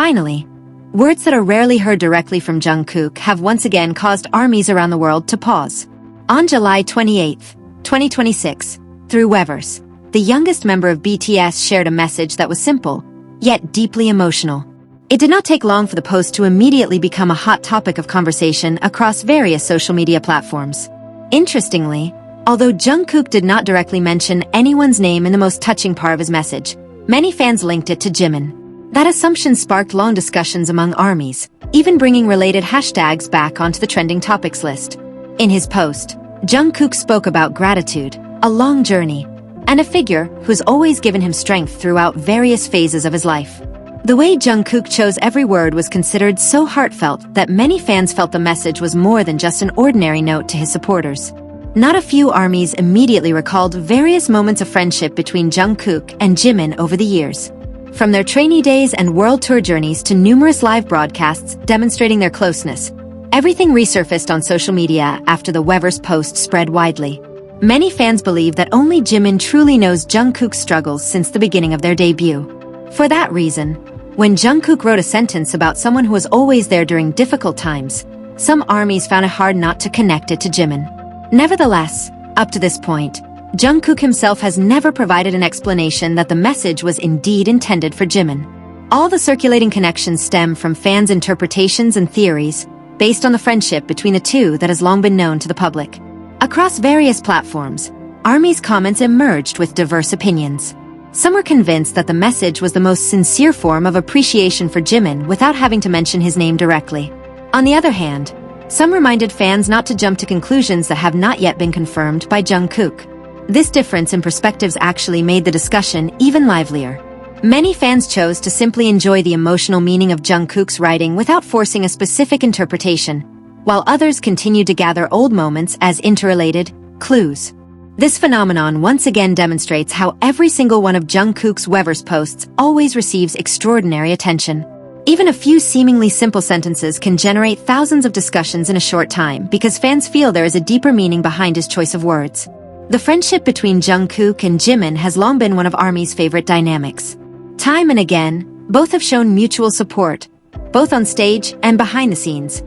finally, words that are rarely heard directly from Jungkook have once again caused armies around the world to pause. On July 28, 2026, through Weverse, the youngest member of BTS shared a message that was simple, yet deeply emotional. It did not take long for the post to immediately become a hot topic of conversation across various social media platforms. Interestingly, although Jungkook did not directly mention anyone's name in the most touching part of his message, many fans linked it to Jimin. That assumption sparked long discussions among armies, even bringing related hashtags back onto the trending topics list. In his post, Jungkook spoke about gratitude, a long journey, and a figure who's always given him strength throughout various phases of his life. The way Jungkook chose every word was considered so heartfelt that many fans felt the message was more than just an ordinary note to his supporters. Not a few armies immediately recalled various moments of friendship between Jungkook and Jimin over the years. From their trainee days and world tour journeys to numerous live broadcasts demonstrating their closeness, everything resurfaced on social media after the Weverse post spread widely. Many fans believe that only Jimin truly knows Jungkook's struggles since the beginning of their debut. For that reason, when Jungkook wrote a sentence about someone who was always there during difficult times, some armies found it hard not to connect it to Jimin. Nevertheless, up to this point, Jungkook himself has never provided an explanation that the message was indeed intended for Jimin. All the circulating connections stem from fans' interpretations and theories, based on the friendship between the two that has long been known to the public. Across various platforms, armies' comments emerged with diverse opinions. Some were convinced that the message was the most sincere form of appreciation for Jimin without having to mention his name directly. On the other hand, some reminded fans not to jump to conclusions that have not yet been confirmed by Jungkook. This difference in perspectives actually made the discussion even livelier. Many fans chose to simply enjoy the emotional meaning of Jungkook's writing without forcing a specific interpretation, while others continued to gather old moments as interrelated clues. This phenomenon once again demonstrates how every single one of Jungkook's Weverse posts always receives extraordinary attention. Even a few seemingly simple sentences can generate thousands of discussions in a short time because fans feel there is a deeper meaning behind his choice of words. The friendship between Jungkook and Jimin has long been one of ARMY's favorite dynamics. Time and again, both have shown mutual support, both on stage and behind the scenes,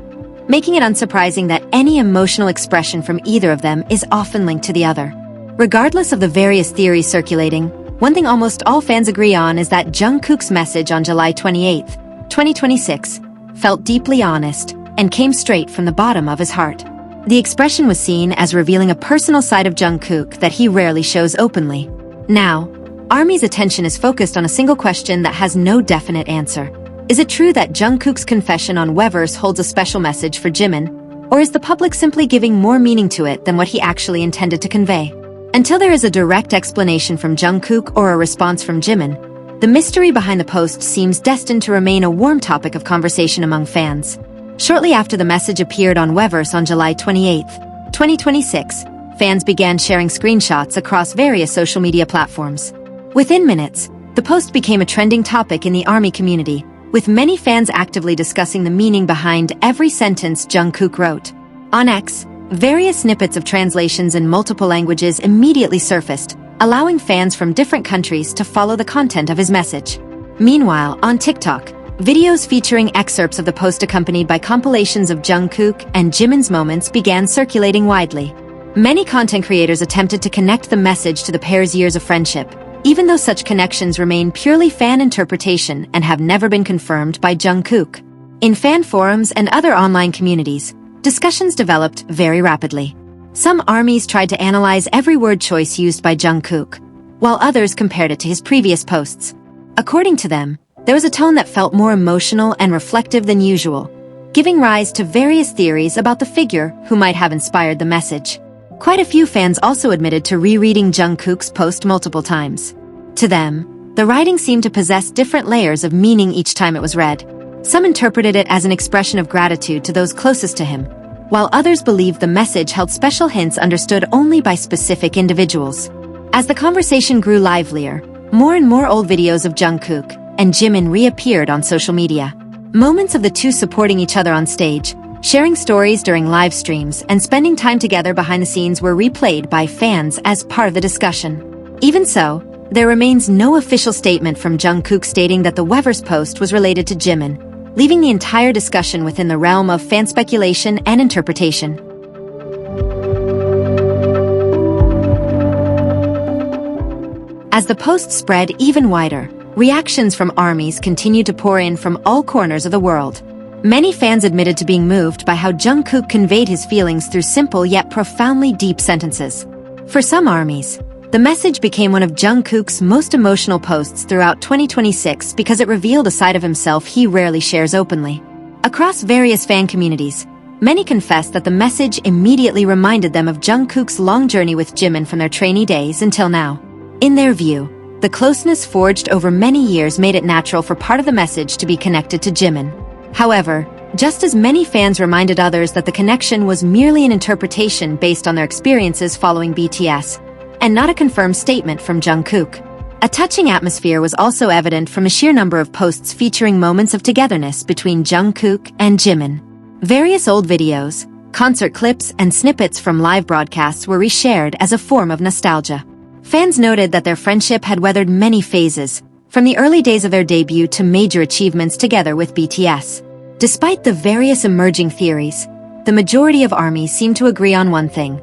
making it unsurprising that any emotional expression from either of them is often linked to the other. Regardless of the various theories circulating, one thing almost all fans agree on is that Jungkook's message on July 28, 2026, felt deeply honest and came straight from the bottom of his heart. The expression was seen as revealing a personal side of Jungkook that he rarely shows openly. Now, ARMY's attention is focused on a single question that has no definite answer. Is it true that Jungkook's confession on Weverse holds a special message for Jimin, or is the public simply giving more meaning to it than what he actually intended to convey? Until there is a direct explanation from Jungkook or a response from Jimin, the mystery behind the post seems destined to remain a warm topic of conversation among fans. Shortly after the message appeared on Weverse on July 28, 2026, fans began sharing screenshots across various social media platforms. Within minutes, the post became a trending topic in the ARMY community, with many fans actively discussing the meaning behind every sentence Jungkook wrote. On X, various snippets of translations in multiple languages immediately surfaced, allowing fans from different countries to follow the content of his message. Meanwhile, on TikTok, videos featuring excerpts of the post accompanied by compilations of Jungkook and Jimin's moments began circulating widely. Many content creators attempted to connect the message to the pair's years of friendship, even though such connections remain purely fan interpretation and have never been confirmed by Jungkook. In fan forums and other online communities, discussions developed very rapidly. Some armies tried to analyze every word choice used by Jungkook, while others compared it to his previous posts. According to them, there was a tone that felt more emotional and reflective than usual, giving rise to various theories about the figure who might have inspired the message. Quite a few fans also admitted to rereading Jungkook's post multiple times. To them, the writing seemed to possess different layers of meaning each time it was read. Some interpreted it as an expression of gratitude to those closest to him, while others believed the message held special hints understood only by specific individuals. As the conversation grew livelier, more and more old videos of Jungkook and Jimin reappeared on social media. Moments of the two supporting each other on stage, sharing stories during live streams, and spending time together behind the scenes were replayed by fans as part of the discussion. Even so, There remains no official statement from Jungkook stating that the Weverse post was related to Jimin, leaving the entire discussion within the realm of fan speculation and interpretation. As the post spread even wider, reactions from ARMYs continued to pour in from all corners of the world. Many fans admitted to being moved by how Jungkook conveyed his feelings through simple yet profoundly deep sentences. For some ARMYs, the message became one of Jungkook's most emotional posts throughout 2026 because it revealed a side of himself he rarely shares openly. Across various fan communities, many confessed that the message immediately reminded them of Jungkook's long journey with Jimin from their trainee days until now. In their view, the closeness forged over many years made it natural for part of the message to be connected to Jimin. However, just as many fans reminded others that the connection was merely an interpretation based on their experiences following BTS, and not a confirmed statement from Jungkook. A touching atmosphere was also evident from a sheer number of posts featuring moments of togetherness between Jungkook and Jimin. Various old videos, concert clips, and snippets from live broadcasts were reshared as a form of nostalgia. Fans noted that their friendship had weathered many phases, from the early days of their debut to major achievements together with BTS. Despite the various emerging theories, the majority of ARMYs seem to agree on one thing.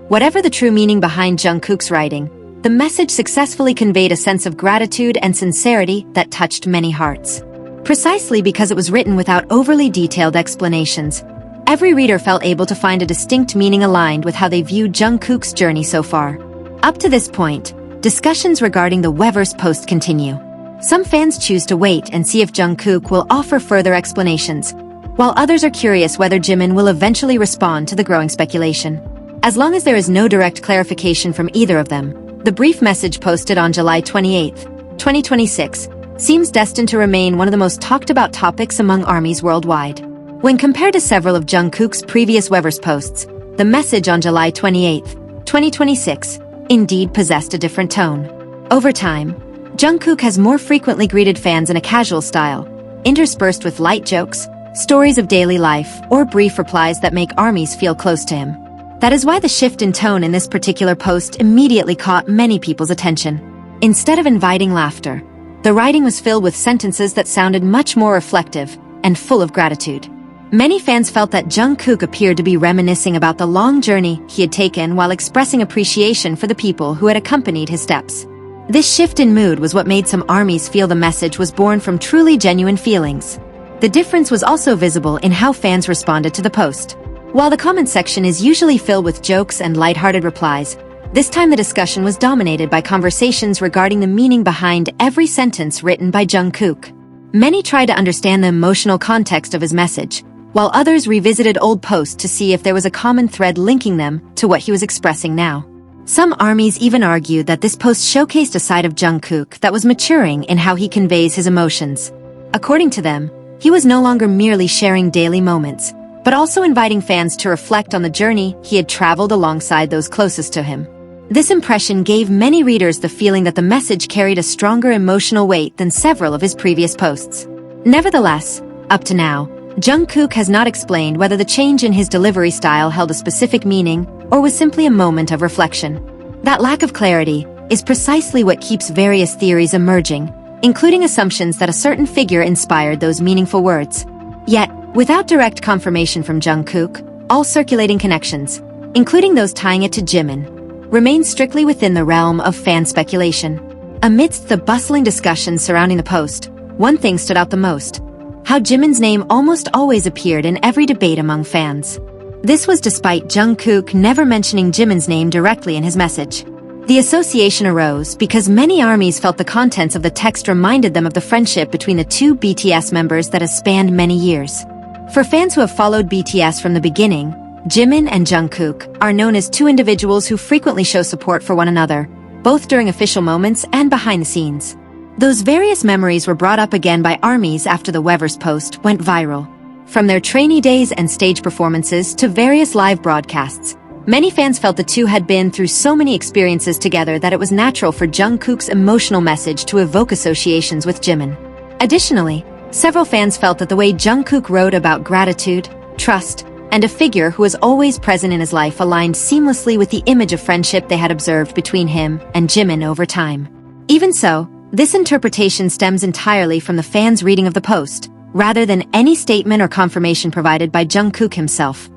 Whatever the true meaning behind Jungkook's writing, the message successfully conveyed a sense of gratitude and sincerity that touched many hearts. Precisely because it was written without overly detailed explanations, every reader felt able to find a distinct meaning aligned with how they viewed Jungkook's journey so far. Up to this point, discussions regarding the Weverse post continue. Some fans choose to wait and see if Jungkook will offer further explanations, while others are curious whether Jimin will eventually respond to the growing speculation. As long as there is no direct clarification from either of them, the brief message posted on July 28, 2026, seems destined to remain one of the most talked about topics among ARMYs worldwide. When compared to several of Jungkook's previous Weverse posts, the message on July 28, 2026, indeed possessed a different tone. Over time, Jungkook has more frequently greeted fans in a casual style, interspersed with light jokes, stories of daily life, or brief replies that make ARMYs feel close to him. That is why the shift in tone in this particular post immediately caught many people's attention. Instead of inviting laughter, the writing was filled with sentences that sounded much more reflective and full of gratitude. Many fans felt that Jungkook appeared to be reminiscing about the long journey he had taken while expressing appreciation for the people who had accompanied his steps. This shift in mood was what made some ARMYs feel the message was born from truly genuine feelings. The difference was also visible in how fans responded to the post. While the comment section is usually filled with jokes and lighthearted replies, this time the discussion was dominated by conversations regarding the meaning behind every sentence written by Jungkook. Many tried to understand the emotional context of his message, while others revisited old posts to see if there was a common thread linking them to what he was expressing now. Some ARMYs even argued that this post showcased a side of Jungkook that was maturing in how he conveys his emotions. According to them, he was no longer merely sharing daily moments, but also inviting fans to reflect on the journey he had traveled alongside those closest to him. This impression gave many readers the feeling that the message carried a stronger emotional weight than several of his previous posts. Nevertheless, up to now, Jungkook has not explained whether the change in his delivery style held a specific meaning or was simply a moment of reflection. That lack of clarity is precisely what keeps various theories emerging, including assumptions that a certain figure inspired those meaningful words. Yet, without direct confirmation from Jungkook, all circulating connections, including those tying it to Jimin, remain strictly within the realm of fan speculation. Amidst the bustling discussions surrounding the post, one thing stood out the most: how Jimin's name almost always appeared in every debate among fans. This was despite Jungkook never mentioning Jimin's name directly in his message. The association arose because many ARMYs felt the contents of the text reminded them of the friendship between the two BTS members that has spanned many years. For fans who have followed BTS from the beginning, Jimin and Jungkook are known as two individuals who frequently show support for one another, both during official moments and behind the scenes. Those various memories were brought up again by ARMYs after the Weverse post went viral. From their trainee days and stage performances to various live broadcasts, many fans felt the two had been through so many experiences together that it was natural for Jungkook's emotional message to evoke associations with Jimin. Additionally, several fans felt that the way Jungkook wrote about gratitude, trust, and a figure who was always present in his life aligned seamlessly with the image of friendship they had observed between him and Jimin over time. Even so, this interpretation stems entirely from the fans' reading of the post, rather than any statement or confirmation provided by Jungkook himself.